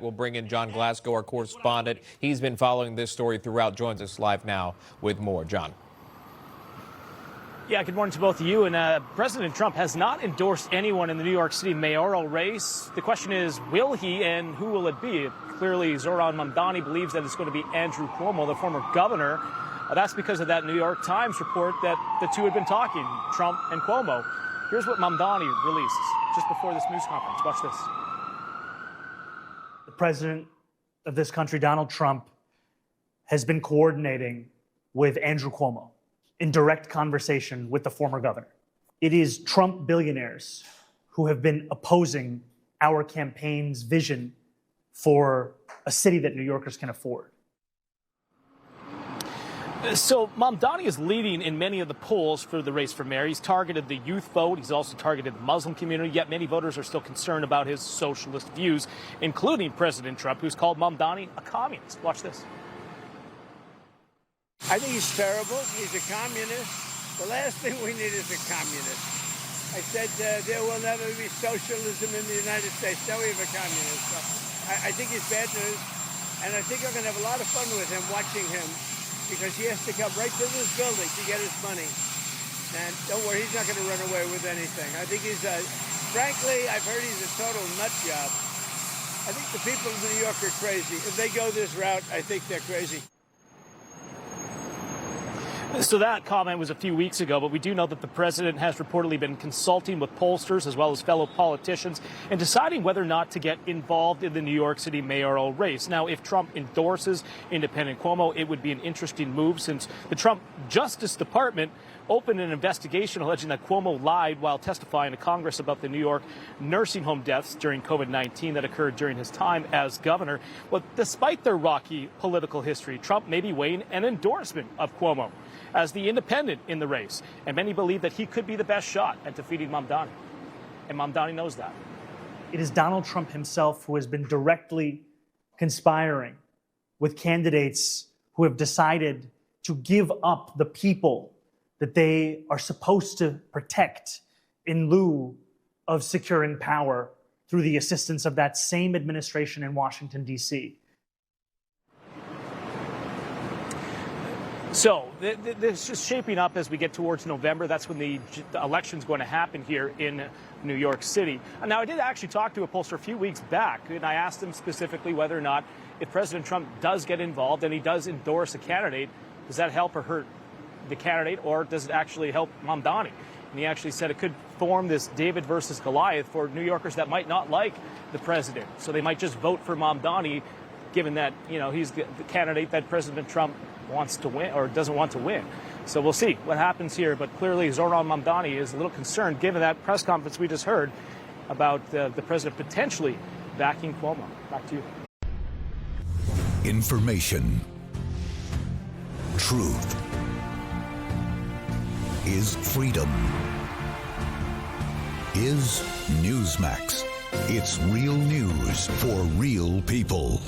We'll bring in Jon Glasgow, our correspondent. He's been following this story throughout. Joins us live now with more. John. Yeah, good morning to both of you. And President Trump has not endorsed anyone in the New York City mayoral race. The question is, will he, and who will it be? Clearly, Zohran Mamdani believes that it's going to be Andrew Cuomo, the former governor. That's because of that New York Times report that the two had been talking, Trump and Cuomo. Here's what Mamdani released just before this news conference. Watch this. The president of this country, Donald Trump, has been coordinating with Andrew Cuomo in direct conversation with the former governor. It is Trump billionaires who have been opposing our campaign's vision for a city that New Yorkers can afford. So Mamdani is leading in many of the polls for the race for mayor. He's targeted the youth vote. He's also targeted the Muslim community, yet many voters are still concerned about his socialist views, including President Trump, who's called Mamdani a communist. Watch this. I think he's terrible. He's a communist. The last thing we need is a communist. I said there will never be socialism in the United States. Now we have a communist. So I think he's bad news. And I think I'm going to have a lot of fun with him, watching him, because he has to come right to this building to get his money. And don't worry, he's not going to run away with anything. I think he's, frankly, I've heard he's a total nut job. I think the people of New York are crazy. If they go this route, I think they're crazy. So that comment was a few weeks ago, but we do know that the president has reportedly been consulting with pollsters as well as fellow politicians and deciding whether or not to get involved in the New York City mayoral race. Now, if Trump endorses independent Cuomo, it would be an interesting move since the Trump Justice Department opened an investigation alleging that Cuomo lied while testifying to Congress about the New York nursing home deaths during COVID-19 that occurred during his time as governor. Well, despite their rocky political history, Trump may be weighing an endorsement of Cuomo as the independent in the race, and many believe that he could be the best shot at defeating Mamdani, and Mamdani knows that. It is Donald Trump himself who has been directly conspiring with candidates who have decided to give up the people that they are supposed to protect in lieu of securing power through the assistance of that same administration in Washington, D.C. So this is shaping up as we get towards November. That's when the election's going to happen here in New York City. Now, I did actually talk to a pollster a few weeks back, and I asked him specifically whether or not if President Trump does get involved and he does endorse a candidate, does that help or hurt the candidate, or does it actually help Mamdani? And he actually said it could form this David versus Goliath for New Yorkers that might not like the president. So they might just vote for Mamdani, given that, you know, he's the candidate that President Trump wants to win or doesn't want to win. So we'll see what happens here. But clearly, Zohran Mamdani is a little concerned, given that press conference we just heard about the president potentially backing Cuomo. Back to you. Information. Truth. Is freedom. Is NEWSMAX. It's real news for real people.